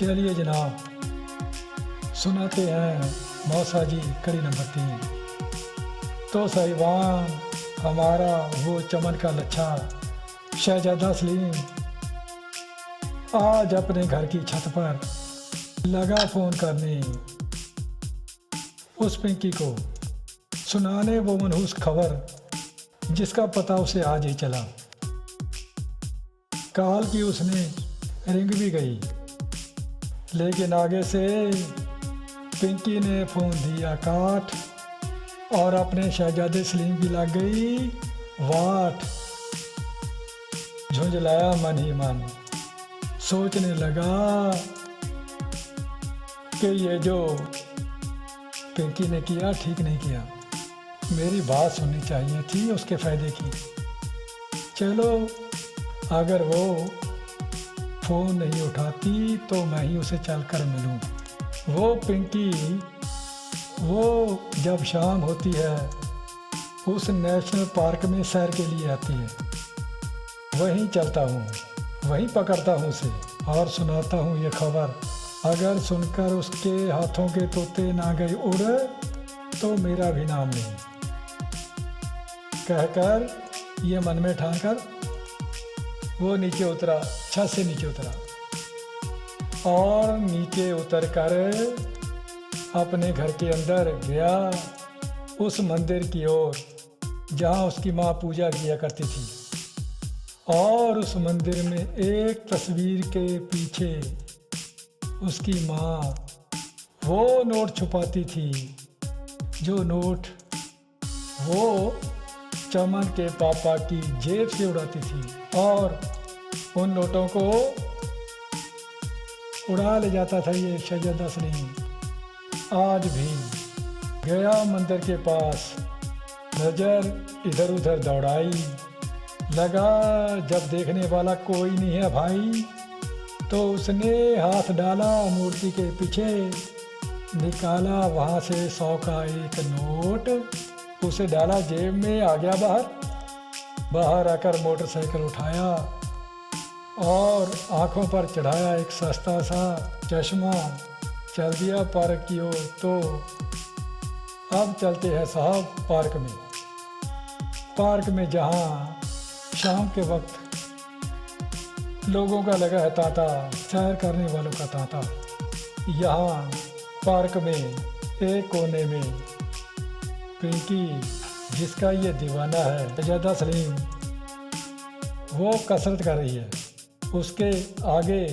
चलिए जनाब, सुनाते हैं मौसा जी कड़ी नंबर 3। तो साहिबान हमारा वो चमन का लच्छा शहजादा सलीम आज अपने घर की छत पर लगा फ़ोन करने उस पिंकी को, सुनाने वो मनहूस खबर जिसका पता उसे आज ही चला। कॉल की उसने, रिंग भी गई, लेकिन आगे से पिंकी ने फ़ोन दिया काट और अपने शहजादे सलीम की लग गई वाट। झुंझलाया मन ही मन, सोचने लगा कि ये जो पिंकी ने किया ठीक नहीं किया, मेरी बात सुननी चाहिए थी उसके फ़ायदे की। चलो अगर वो फ़ोन नहीं उठाती तो मैं ही उसे चलकर मिलूं। वो पिंकी वो जब शाम होती है उस नेशनल पार्क में सैर के लिए आती है, वहीं चलता हूँ, वहीं पकड़ता हूँ उसे और सुनाता हूँ ये खबर। अगर सुनकर उसके हाथों के तोते ना गए उड़ तो मेरा भी नाम नहीं। कहकर ये मन में ठान कर वो नीचे उतरा, छत से नीचे उतरा और नीचे उतर कर अपने घर के अंदर गया उस मंदिर की ओर जहाँ उसकी माँ पूजा किया करती थी। और उस मंदिर में एक तस्वीर के पीछे उसकी माँ वो नोट छुपाती थी, जो नोट वो चमन के पापा की जेब से उड़ाती थी और उन नोटों को उड़ा ले जाता था ये शहजादा सलीम। आज भी गया मंदिर के पास, नज़र इधर उधर दौड़ाई, लगा जब देखने वाला कोई नहीं है भाई, तो उसने हाथ डाला मूर्ति के पीछे, निकाला वहाँ से 100 का एक नोट, उसे डाला जेब में, आ गया बाहर आकर मोटरसाइकिल उठाया और आँखों पर चढ़ाया एक सस्ता सा चश्मा, चल दिया पार्क की ओर। तो अब चलते हैं साहब पार्क में जहाँ शाम के वक्त लोगों का लगा है तांता, सैर करने वालों का तांता। यहाँ पार्क में एक कोने में पिंकी, जिसका ये दीवाना है शहजादा सलीम, वो कसरत कर रही है। उसके आगे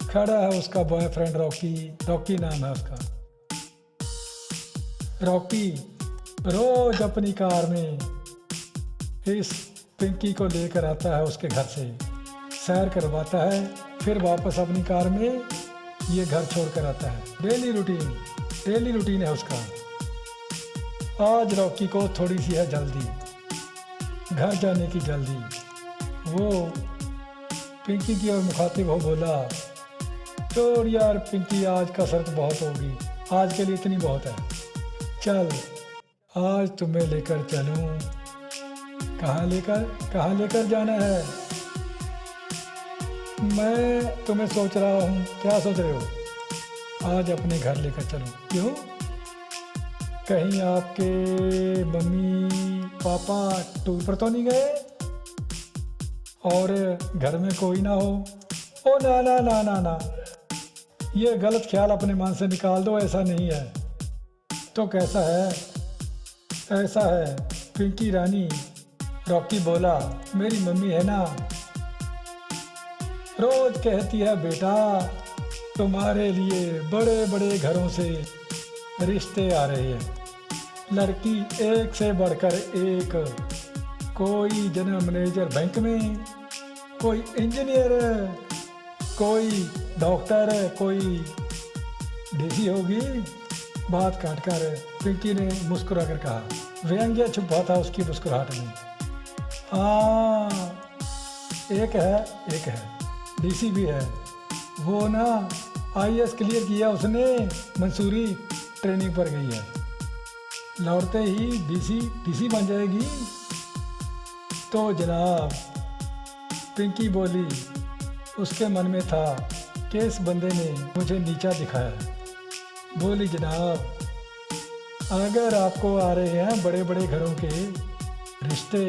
खड़ा है उसका बॉयफ्रेंड रॉकी नाम है उसका। रॉकी रोज अपनी कार में इस पिंकी को लेकर आता है उसके घर से, सैर करवाता है, फिर वापस अपनी कार में ये घर छोड़ कर आता है। डेली रूटीन है उसका। आज रॉकी को थोड़ी सी है जल्दी, घर जाने की जल्दी। वो पिंकी की ओर मुखातिब हो बोला, छोड़ यार पिंकी, आज कसरत बहुत होगी, आज के लिए इतनी बहुत है, चल आज तुम्हें लेकर चलूं। कहाँ लेकर जाना है? मैं तुम्हें सोच रहा हूँ। क्या सोच रहे हो? आज अपने घर लेकर चलूं। क्यों? कहीं आपके मम्मी पापा टूर पर तो नहीं गए और घर में कोई ना हो? ओ ना, ये गलत ख्याल अपने मन से निकाल दो, ऐसा नहीं है। तो कैसा है? ऐसा है पिंकी रानी। रॉकी बोला, मेरी मम्मी है ना, रोज कहती है बेटा तुम्हारे लिए बड़े बड़े घरों से रिश्ते आ रहे हैं, लड़की एक से बढ़कर एक, कोई जनरल मैनेजर बैंक में, कोई इंजीनियर, कोई डॉक्टर, कोई डीसी होगी। बात काटकर पिंकी ने मुस्कुरा कर कहा, व्यंग्य छुपा था उसकी मुस्कुराहट में। हाँ, एक है, डीसी भी है। वो ना आईएएस क्लियर किया उसने, मंसूरी ट्रेनिंग पर गई है, लौटते ही डीसी बन जाएगी। तो जनाब पिंकी बोली, उसके मन में था कि इस बंदे ने मुझे नीचा दिखाया। बोली जनाब, अगर आपको आ रहे हैं बड़े बड़े घरों के रिश्ते,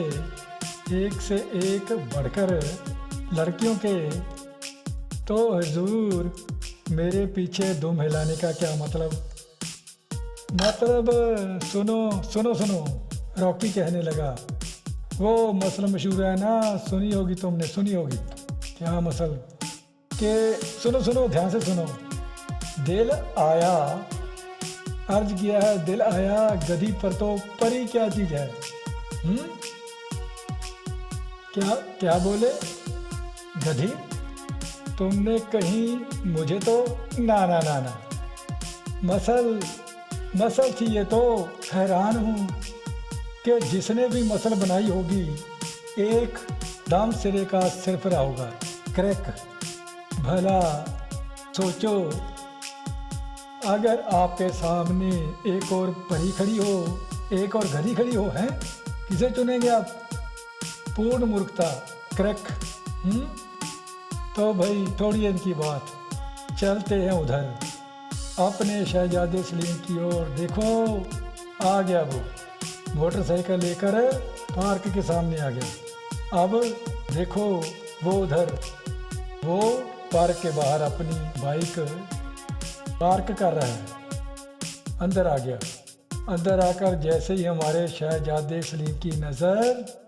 एक से एक बढ़कर लड़कियों के, तो हुजूर मेरे पीछे दुम हिलाने का क्या मतलब? सुनो सुनो सुनो, रॉकी कहने लगा। वो मसल मशहूर है ना, सुनी होगी तुमने, सुनी होगी। क्या मसल? के सुनो सुनो, ध्यान से सुनो। दिल आया, अर्ज किया है दिल आया, गधी पर तो परी क्या चीज है? क्या क्या बोले? गधी? तुमने कहीं मुझे तो ना ना ना ना, मसल थी ये तो। हैरान हूँ कि जिसने भी मसल बनाई होगी एक दाम सिरे का सिरफरा होगा, क्रैक। भला सोचो, अगर आपके सामने एक और परी खड़ी हो, एक और गधी खड़ी हो, है किसे चुनेंगे आप? पूर्ण मूर्खता, क्रैक। तो भाई थोड़ी इनकी बात, चलते हैं उधर अपने शहजादे सलीम की ओर। देखो आ गया वो, मोटरसाइकिल लेकर पार्क के सामने आ गया। अब देखो वो उधर, वो पार्क के बाहर अपनी बाइक पार्क कर रहा है। अंदर आ गया। अंदर आकर जैसे ही हमारे शहजादे सलीम की नज़र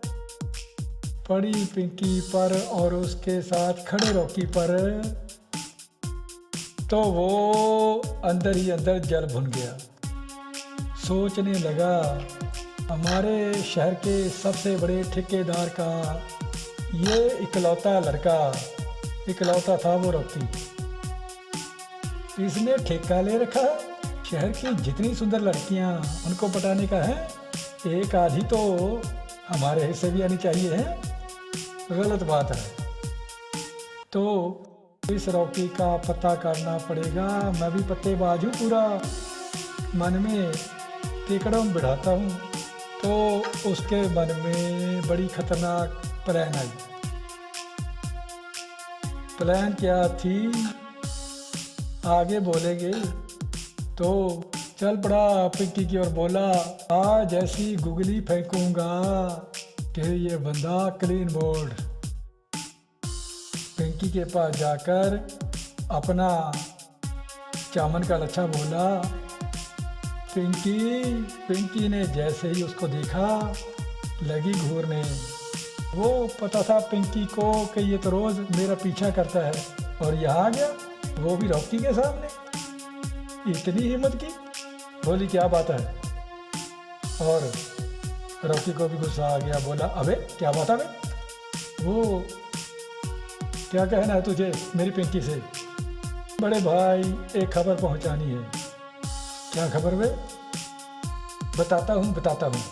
पड़ी पिंकी पर और उसके साथ खड़े रॉकी पर, तो वो अंदर ही अंदर जल भुन गया। सोचने लगा, हमारे शहर के सबसे बड़े ठेकेदार का ये इकलौता लड़का, इकलौता था वो रॉकी। इसने ठेका ले रखा शहर की जितनी सुंदर लड़कियां, उनको पटाने का है। एक आधी तो हमारे हिस्से भी आनी चाहिए, है? गलत बात है। तो इस रॉकी का पता करना पड़ेगा। मैं भी पत्तेबाज हूँ पूरा, मन में तिकड़म बिठाता हूँ। तो उसके मन में बड़ी खतरनाक प्लान आई। प्लान क्या थी आगे बोलेंगे। तो चल पड़ा पिंकी की ओर, बोला आज ऐसी गुगली फेंकूंगा कि ये बंदा क्लीन बोर्ड। पिंकी के पास जाकर अपना चामन का लच्छा बोला। पिंकी ने जैसे ही उसको देखा लगी घूरने। वो पता था पिंकी को कि ये तो रोज़ मेरा पीछा करता है, और यहाँ आ गया वो भी रॉकी के सामने। इतनी हिम्मत की। बोली क्या बात है? और रॉकी को भी गुस्सा आ गया। बोला अबे क्या बात है बे? वो क्या कहना है तुझे मेरी पिंकी से? बड़े भाई एक खबर पहुंचानी है। क्या खबर बे? बताता हूँ।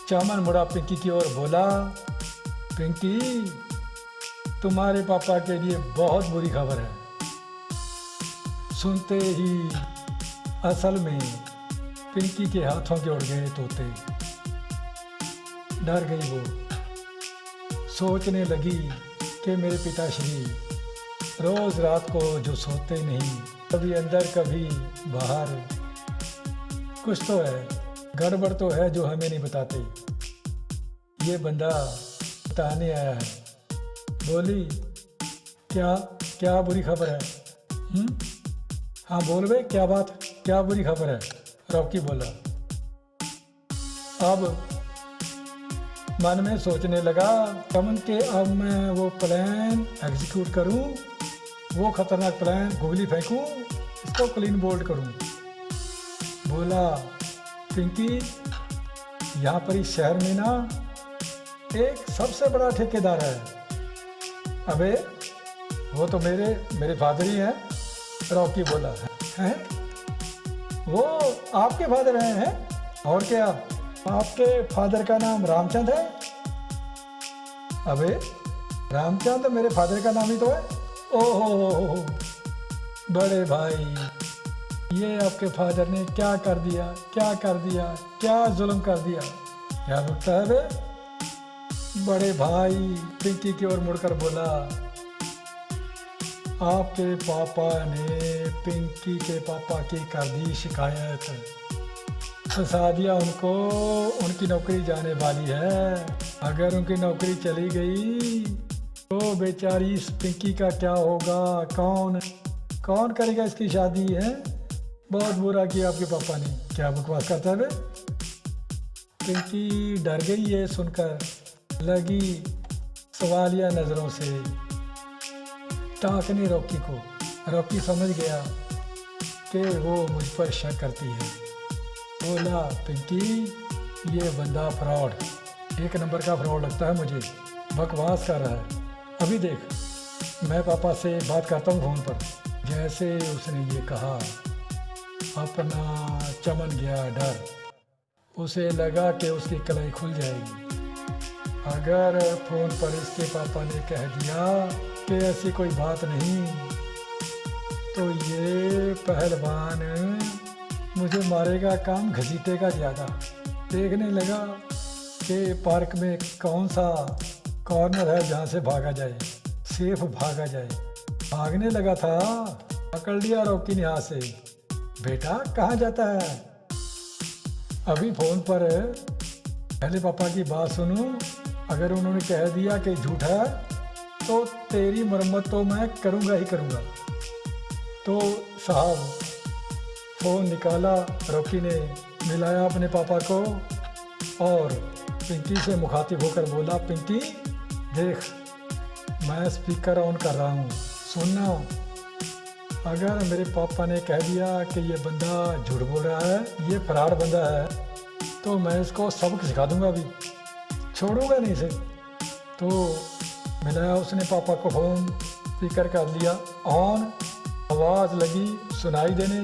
चामन मुड़ा पिंकी की ओर, बोला पिंकी तुम्हारे पापा के लिए बहुत बुरी खबर है। सुनते ही असल में पिंकी के हाथों के उड़ गए तोते। डर गई वो। सोचने लगी कि मेरे पिताश्री रोज़ रात को जो सोते नहीं, कभी अंदर कभी बाहर, कुछ तो है, गड़बड़ तो है जो हमें नहीं बताते। ये बंदा बताने आया है। बोली क्या बुरी खबर है? हाँ बोल बे, क्या बात, क्या बुरी खबर है? रॉकी बोला। अब मन में सोचने लगा, कमन के अब मैं वो प्लान एग्जीक्यूट करूं, वो खतरनाक प्लान गुगली फेंकूं, इसको क्लीन बोल्ड करूं। बोला पिंकी यहाँ पर इस शहर में ना एक सबसे बड़ा ठेकेदार है। अबे वो तो मेरे फादर ही हैं। रॉकी बोला है? वो आपके फादर हैं? और क्या, आपके फादर का नाम रामचंद है? अबे रामचंद मेरे फादर का नाम ही तो है। ओहो बड़े भाई, ये आपके फादर ने क्या कर दिया, क्या जुल्म कर दिया। क्या लगता है बे? बड़े भाई पिंकी की ओर मुड़कर बोला, आपके पापा ने पिंकी के पापा की कर दी शिकायत, फंसा दिया उनको, उनकी नौकरी जाने वाली है। अगर उनकी नौकरी चली गई तो बेचारी इस पिंकी का क्या होगा? कौन कौन करेगा इसकी शादी है? बहुत बुरा किया आपके पापा ने। क्या बकवास करता है बे? पिंकी डर गई ये सुनकर, लगी सवालिया नज़रों से ताकने रॉकी को। रॉकी समझ गया कि वो मुझ पर शक करती है। बोला, पिंकी ये बंदा फ्रॉड, एक नंबर का फ्रॉड लगता है मुझे, बकवास कर रहा है। अभी देख, मैं पापा से बात करता हूँ फ़ोन पर। जैसे उसने ये कहा, अपना चमन गया डर। उसे लगा कि उसकी कलाई खुल जाएगी अगर फ़ोन पर इसके पापा ने कह दिया कि ऐसी कोई बात नहीं, तो ये पहलवान मुझे मारेगा काम घसीटेगा ज़्यादा। देखने लगा कि पार्क में कौन सा कॉर्नर है जहाँ से भागा जाए, सेफ भागा जाए। भागने लगा था, पकड़ लिया रॉकी ने हाथ से। बेटा कहाँ जाता है? अभी फ़ोन पर पहले पापा की बात सुनो। अगर उन्होंने कह दिया कि झूठ है तो तेरी मरम्मत तो मैं करूँगा ही करूँगा। तो साहब फ़ोन निकाला, रॉकी ने मिलाया अपने पापा को और पिंकी से मुखातिब होकर बोला, पिंकी देख, मैं स्पीकर ऑन कर रहा हूँ, सुनना। अगर मेरे पापा ने कह दिया कि ये बंदा झूठ बोल रहा है, ये फरार बंदा है, तो मैं इसको सबक सिखा दूंगा, अभी छोड़ूंगा नहीं इसे। तो मिलाया उसने पापा को फ़ोन, स्पीकर कर लिया ऑन। आवाज़ लगी सुनाई देने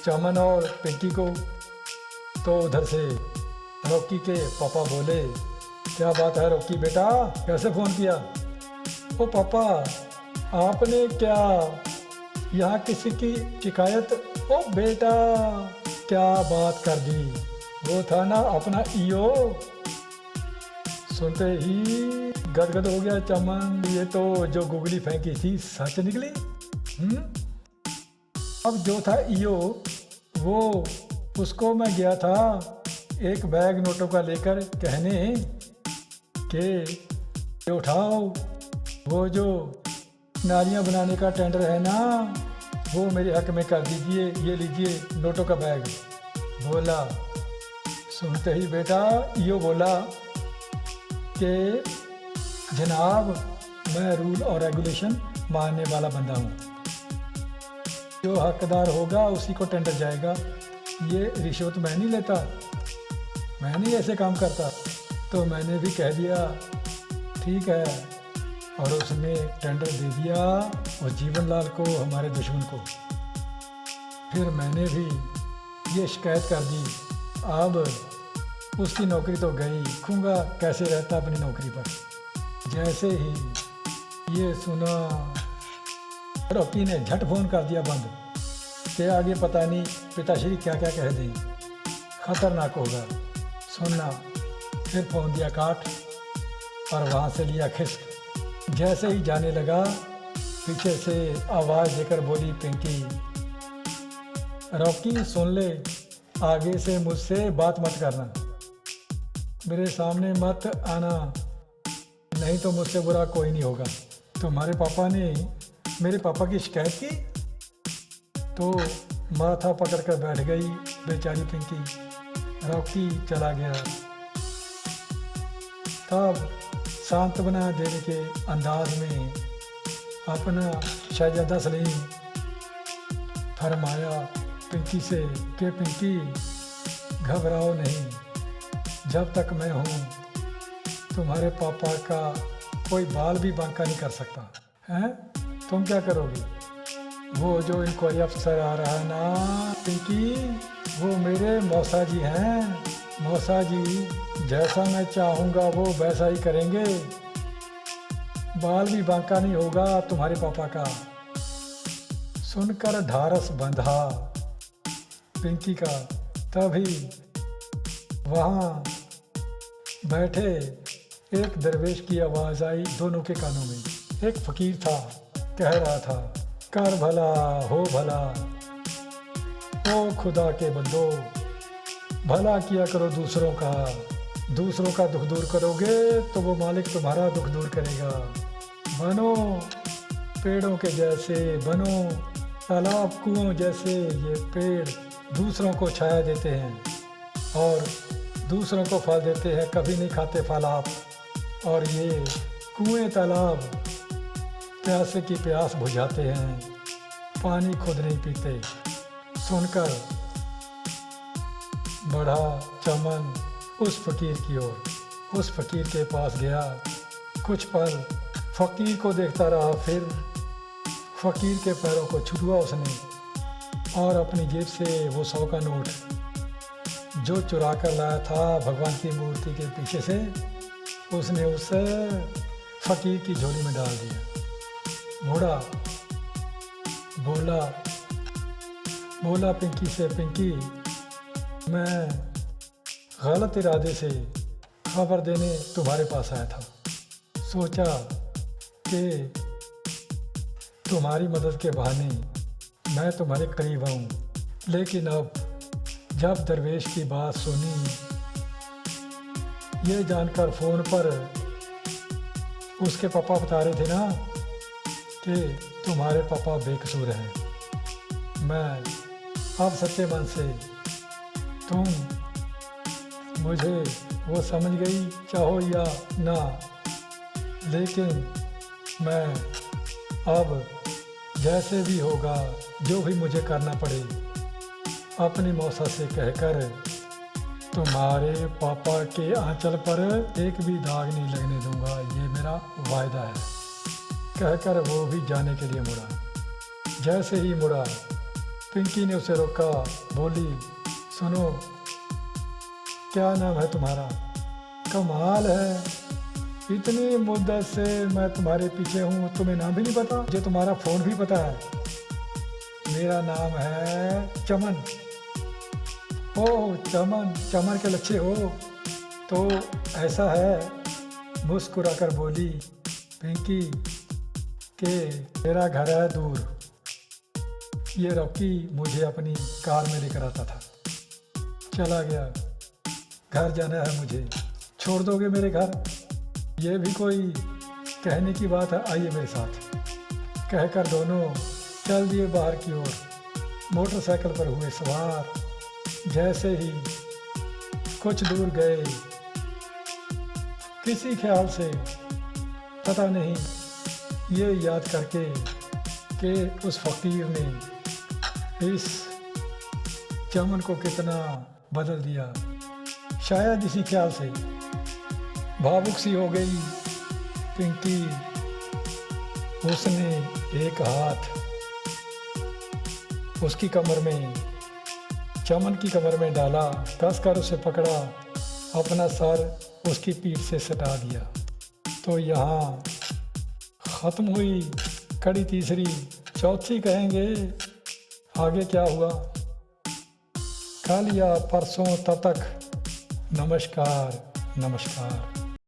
चमन और पिंकी को। तो उधर से रॉकी के पापा बोले, क्या बात है रॉकी बेटा, कैसे फ़ोन किया? ओ पापा, आपने क्या यहाँ किसी की शिकायत? ओ बेटा क्या बात कर दी, वो था ना अपना ईओ। सुनते ही गदगद हो गया चमन, ये तो जो गुगली फेंकी थी सच निकली। अब जो था ईओ, वो उसको मैं गया था एक बैग नोटों का लेकर कहने कि उठाओ, वो जो नालियाँ बनाने का टेंडर है ना, वो मेरे हक में कर दीजिए, ये लीजिए नोटों का बैग। बोला, सुनते ही बेटा यो बोला कि जनाब मैं रूल और रेगुलेशन मानने वाला बंदा हूँ, जो हकदार होगा उसी को टेंडर जाएगा, ये रिश्वत मैं नहीं लेता, मैं नहीं ऐसे काम करता। तो मैंने भी कह दिया ठीक है, और उसने टेंडर दे दिया और जीवन लाल को, हमारे दुश्मन को। फिर मैंने भी ये शिकायत कर दी, अब उसकी नौकरी तो गई, खूंगा कैसे रहता अपनी नौकरी पर। जैसे ही ये सुना, रॉकी ने झट फ़ोन कर दिया बंद, कि आगे पता नहीं पिताश्री क्या क्या कह दें, ख़तरनाक होगा, सुनना। फिर फ़ोन दिया काट और वहाँ से लिया खिसक। जैसे ही जाने लगा, पीछे से आवाज़ देकर बोली पिंकी, रॉकी सुन ले, आगे से मुझसे बात मत करना, मेरे सामने मत आना, नहीं तो मुझसे बुरा कोई नहीं होगा। तुम्हारे पापा ने मेरे पापा की शिकायत की? तो माथा पकड़ कर बैठ गई बेचारी पिंकी। रॉकी चला गया। तब सांत्वना देने के अंदाज में अपना शहजादा सलीम फरमाया पिंकी से कि पिंकी घबराओ नहीं, जब तक मैं हूँ तुम्हारे पापा का कोई बाल भी बांका नहीं कर सकता है। तुम क्या करोगी? वो जो इंक्वायरी अफसर आ रहा है ना पिंकी, वो मेरे मौसा जी हैं। मौसा जी जैसा मैं चाहूँगा वो वैसा ही करेंगे, बाल भी बांका नहीं होगा तुम्हारे पापा का। सुनकर ढारस बंधा पिंकी का। तभी वहाँ बैठे एक दरवेश की आवाज़ आई दोनों के कानों में। एक फ़कीर था, कह रहा था, कर भला हो भला, ओ खुदा के बंदो, भला किया करो दूसरों का। दूसरों का दुख दूर करोगे तो वो मालिक तुम्हारा दुख दूर करेगा। बनो पेड़ों के जैसे, बनो तालाब कुओं जैसे। ये पेड़ दूसरों को छाया देते हैं और दूसरों को फल देते हैं, कभी नहीं खाते फल आप। और ये कुएं तालाब प्यासे की प्यास बुझाते हैं, पानी खुद नहीं पीते। सुनकर बढ़ा चमन उस फकीर की ओर। उस फकीर के पास गया, कुछ पल फकीर को देखता रहा, फिर फकीर के पैरों को छुआ उसने और अपनी जेब से वो 100 का नोट जो चुरा कर लाया था भगवान की मूर्ति के पीछे से, उसने उसे फकीर की झोली में डाल दिया। मुड़ा बोला पिंकी से, पिंकी मैं गलत इरादे से खबर देने तुम्हारे पास आया था। सोचा कि तुम्हारी मदद के बहाने मैं तुम्हारे करीब आऊँ, लेकिन अब जब दरवेश की बात सुनी, ये जानकर फ़ोन पर उसके पापा बता रहे थे ना कि तुम्हारे पापा बेकसूर हैं, मैं अब सच्चे मन से तुम मुझे वो समझ गई चाहो या ना, लेकिन मैं अब जैसे भी होगा, जो भी मुझे करना पड़े, अपनी मौसा से कहकर तुम्हारे पापा के आंचल पर एक भी दाग नहीं लगने दूंगा, ये मेरा वायदा है। कहकर वो भी जाने के लिए मुड़ा। जैसे ही मुड़ा, पिंकी ने उसे रोका, बोली, सुनो, क्या नाम है तुम्हारा? कमाल है, इतनी मुद्दत से मैं तुम्हारे पीछे हूँ, तुम्हें नाम भी नहीं पता? मुझे तुम्हारा फ़ोन भी पता है। मेरा नाम है चमन। ओह चमन के लच्छे हो तो ऐसा है, मुस्कुरा कर बोली पिंकी कि मेरा घर है दूर। ये रॉकी मुझे अपनी कार में लेकर आता था, चला गया, घर जाना है मुझे, छोड़ दोगे मेरे घर? ये भी कोई कहने की बात है, आइए मेरे साथ। कहकर दोनों चल दिए बाहर की ओर। मोटरसाइकिल पर हुए सवार। जैसे ही कुछ दूर गए, किसी ख्याल से, पता नहीं, ये याद करके कि उस फकीर ने इस चमन को कितना बदल दिया, शायद इसी ख्याल से भावुक सी हो गई पिंकी। उसने एक हाथ उसकी कमर में, चमन की कमर में डाला, कसकर उसे पकड़ा, अपना सर उसकी पीठ से सटा दिया। तो यहाँ ख़त्म हुई कड़ी तीसरी। चौथी कहेंगे आगे क्या हुआ कल या परसों। तब तक नमस्कार।